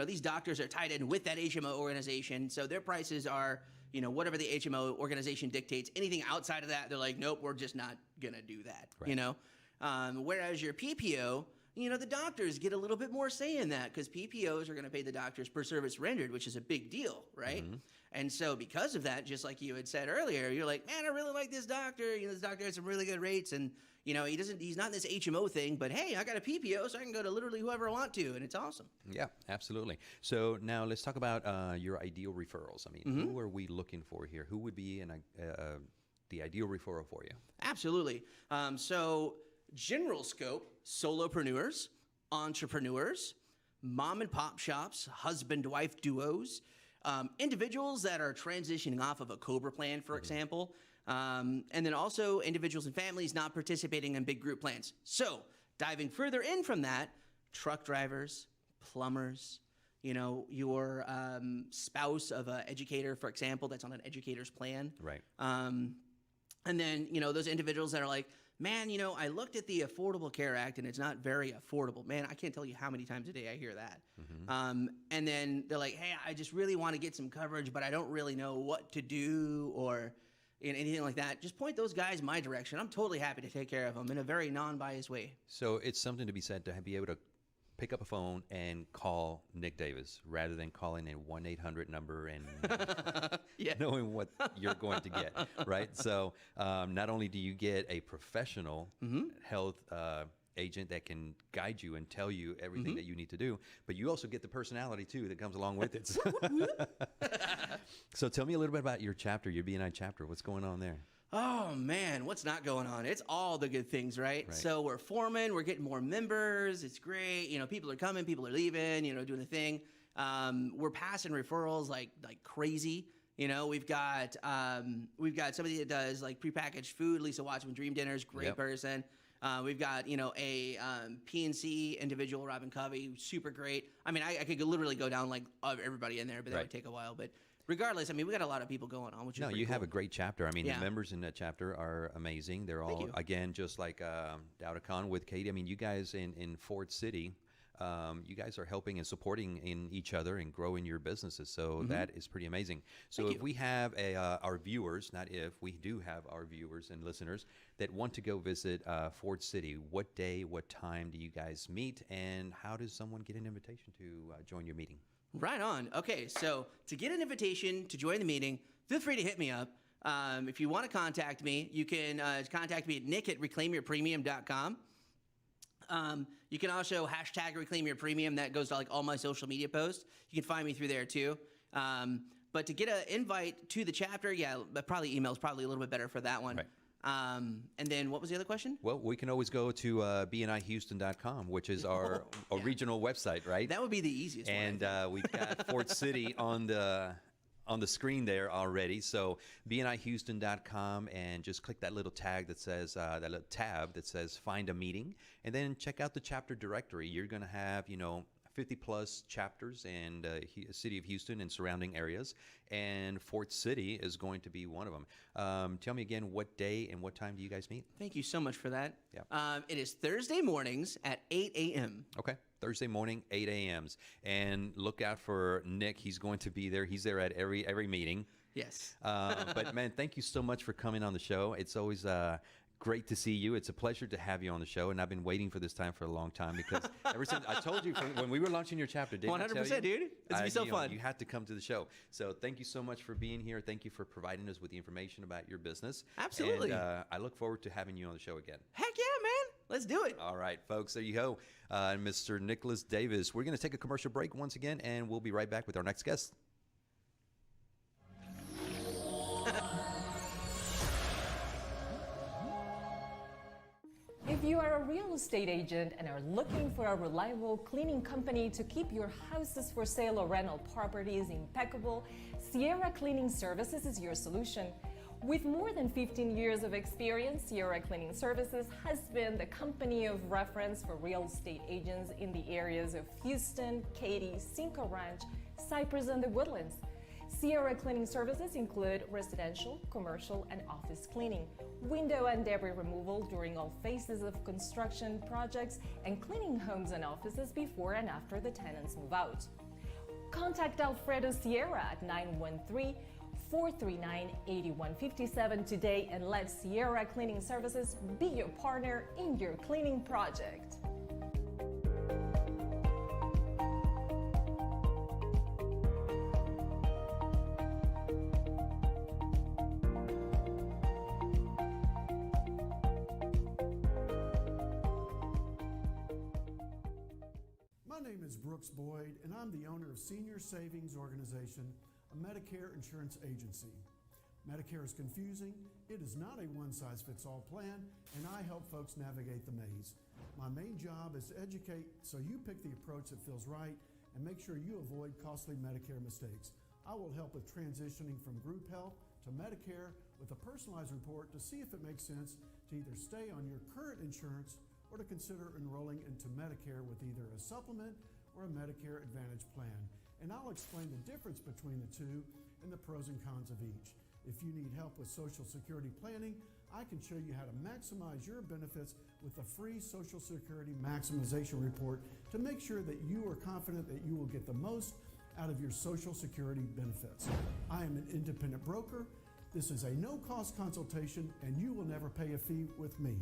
These doctors are tied in with that HMO organization, so their prices are, whatever the HMO organization dictates. Anything outside of that, they're like, nope, we're just not gonna do that. Right. Whereas your PPO, the doctors get a little bit more say in that because PPOs are going to pay the doctors per service rendered, which is a big deal, right? Mm-hmm. And so because of that, just like you had said earlier, you're like, man, I really like this doctor. This doctor has some really good rates, and he's not in this HMO thing, but hey, I got a PPO, so I can go to literally whoever I want to, and it's awesome. Yeah, absolutely. So now let's talk about your ideal referrals. I mean, mm-hmm. Who are we looking for here? Who would be the ideal referral for you? Absolutely. So general scope, solopreneurs, entrepreneurs, mom and pop shops, husband-wife duos, individuals that are transitioning off of a COBRA plan, for example, and then also individuals and families not participating in big group plans. So diving further in from that, truck drivers, plumbers, your spouse of an educator, for example, that's on an educator's plan. Right. And then, those individuals that are like, man, I looked at the Affordable Care Act and it's not very affordable. Man, I can't tell you how many times a day I hear that. Mm-hmm. And then they're like, hey, I just really want to get some coverage, but I don't really know what to do or anything like that. Just point those guys my direction. I'm totally happy to take care of them in a very non-biased way. So it's something to be said to be able to pick up a phone and call Nick Davis rather than calling a 1-800 number and knowing what you're going to get, right? So not only do you get a professional mm-hmm. health agent that can guide you and tell you everything mm-hmm. that you need to do, but you also get the personality too that comes along with it. So tell me a little bit about your chapter, your BNI chapter. What's going on there? Oh, man, what's not going on? It's all the good things, right? So we're forming, we're getting more members. It's great. People are coming, people are leaving, doing the thing. We're passing referrals like crazy. We've got somebody that does like prepackaged food, Lisa Watchman Dream Dinners, great person. We've got, a PNC individual, Robin Covey, super great. I mean, I could literally go down like everybody in there, but that would take a while. But regardless, I mean, we got a lot of people going on, which is you cool. have a great chapter. I mean, the members in that chapter are amazing. They're all, again, just like Dowda Khan with Katie. I mean, you guys in Ford City, you guys are helping and supporting in each other and growing your businesses. So mm-hmm. that is pretty amazing. So if we have our viewers, not if, we do have our viewers and listeners that want to go visit Ford City, what day, what time do you guys meet, and how does someone get an invitation to join your meeting? Right on. Okay, so to get an invitation to join the meeting, feel free to hit me up. If you want to contact me, you can contact me at nick@reclaimyourpremium.com. You can also hashtag Reclaim Your Premium. That goes to like all my social media posts. You can find me through there too. But to get an invite to the chapter, probably email is probably a little bit better for that one. Right. And then what was the other question? Well, we can always go to BNIHouston.com, which is our regional website, right? That would be the easiest one. And we've got Ford City on the screen there already. So BNIHouston.com, and just click that little tag that says, that little tab that says Find a Meeting, and then check out the chapter directory. You're going to have, 50 plus chapters in the city of Houston and surrounding areas, and Fort City is going to be one of them. Tell me again, what day and what time do you guys meet? Thank you so much for that. Yeah. It is Thursday mornings at 8 a.m. Okay. Thursday morning, 8 a.m.s. And look out for Nick. He's going to be there. He's there at every meeting. Yes. But man, thank you so much for coming on the show. It's always great to see you. It's a pleasure to have you on the show, and I've been waiting for this time for a long time because ever since I told you when we were launching your chapter, didn't 100%, dude. It's gonna be so fun. You had to come to the show. So thank you so much for being here. Thank you for providing us with the information about your business. Absolutely. And I look forward to having you on the show again. Heck yeah, man. Let's do it. All right, folks. There you go. Mr. Nicholas Davis. We're going to take a commercial break once again, and we'll be right back with our next guest. If you are a real estate agent and are looking for a reliable cleaning company to keep your houses for sale or rental properties impeccable, Sierra Cleaning Services is your solution. With more than 15 years of experience, Sierra Cleaning Services has been the company of reference for real estate agents in the areas of Houston, Katy, Cinco Ranch, Cypress, and the Woodlands. Sierra cleaning services include residential, commercial, and office cleaning, window and debris removal during all phases of construction projects, and cleaning homes and offices before and after the tenants move out. Contact Alfredo Sierra at 913-439-8157 today and let Sierra Cleaning Services be your partner in your cleaning project. My name is Brooks Boyd, and I'm the owner of Senior Savings Organization, a Medicare insurance agency. Medicare is confusing, it is not a one-size-fits-all plan, and I help folks navigate the maze. My main job is to educate so you pick the approach that feels right and make sure you avoid costly Medicare mistakes. I will help with transitioning from group health to Medicare with a personalized report to see if it makes sense to either stay on your current insurance or to consider enrolling into Medicare with either a supplement or a Medicare Advantage plan. And I'll explain the difference between the two and the pros and cons of each. If you need help with Social Security planning, I can show you how to maximize your benefits with a free Social Security maximization report to make sure that you are confident that you will get the most out of your Social Security benefits. I am an independent broker. This is a no-cost consultation, and you will never pay a fee with me.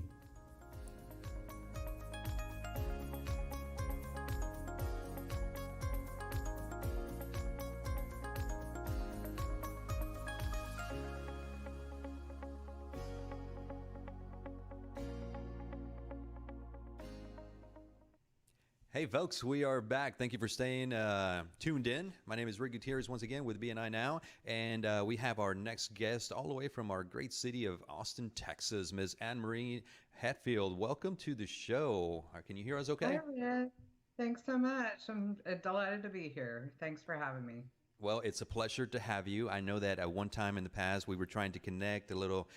Hey folks, we are back. Thank you for staying tuned in. My name is Rick Gutierrez once again with BNI Now, and we have our next guest all the way from our great city of Austin, Texas, Ms. Anne-Marie Hatfield. Welcome to the show. Can you hear us okay? Hi, Rick. Thanks so much. I'm delighted to be here. Thanks for having me. Well, it's a pleasure to have you. I know that at one time in the past we were trying to connect, a little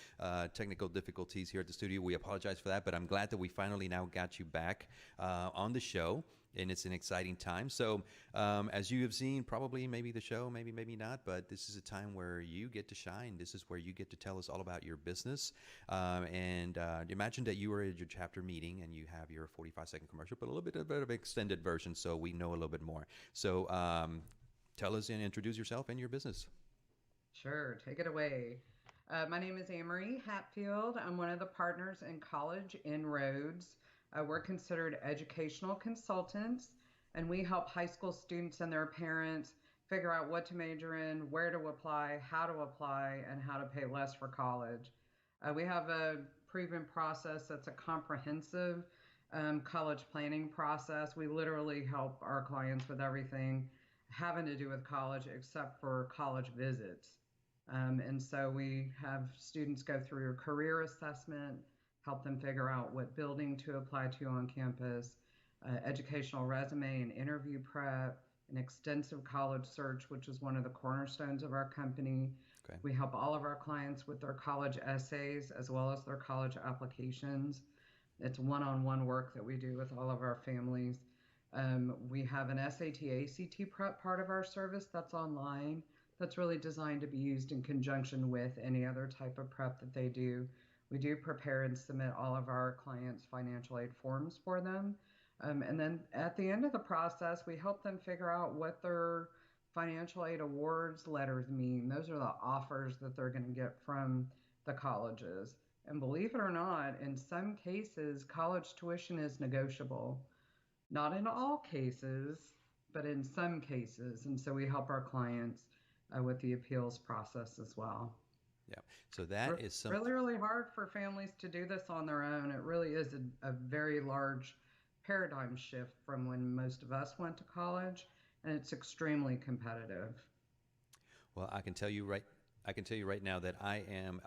technical difficulties here at the studio. We apologize for that, but I'm glad that we finally now got you back on the show, and it's an exciting time. So as you have seen, probably maybe the show, maybe not, but this is a time where you get to shine. This is where you get to tell us all about your business. And imagine that you were at your chapter meeting and you have your 45-second commercial, but a little bit of an extended version so we know a little bit more. So tell us and introduce yourself and your business. Sure, take it away. My name is Anne-Marie Hatfield. I'm one of the partners in College Inroads. We're considered educational consultants, and we help high school students and their parents figure out what to major in, where to apply, and how to pay less for college. We have a proven process that's a comprehensive college planning process. We literally help our clients with everything having to do with college except for college visits. And so we have students go through a career assessment, help them figure out what building to apply to on campus, educational resume and interview prep, an extensive college search, which is one of the cornerstones of our company. Okay. We help all of our clients with their college essays as well as their college applications. It's one-on-one work that we do with all of our families. We have an SAT, ACT prep part of our service that's online, that's really designed to be used in conjunction with any other type of prep that they do. We do prepare and submit all of our clients' financial aid forms for them. And then at the end of the process, we help them figure out what their financial aid awards letters mean. Those are the offers that they're going to get from the colleges. And believe it or not, in some cases, college tuition is negotiable. Not in all cases, but in some cases. And so we help our clients with the appeals process as well. Yeah. So that is something really hard for families to do this on their own. It really is a very large paradigm shift from when most of us went to college, and it's extremely competitive. Well, I can tell you right now that I am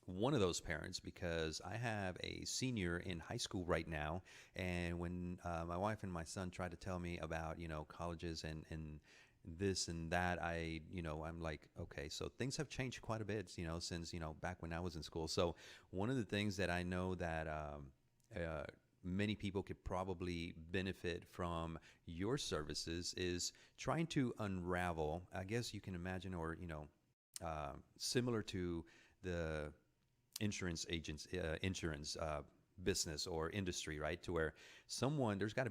one of those parents because I have a senior in high school right now, and when my wife and my son tried to tell me about colleges and this and that, I'm like, okay, so things have changed quite a bit since back when I was in school. So one of the things that I know that many people could probably benefit from your services is trying to unravel, I guess you can imagine, or, similar to the insurance agents, insurance business or industry, right? To where there's got to be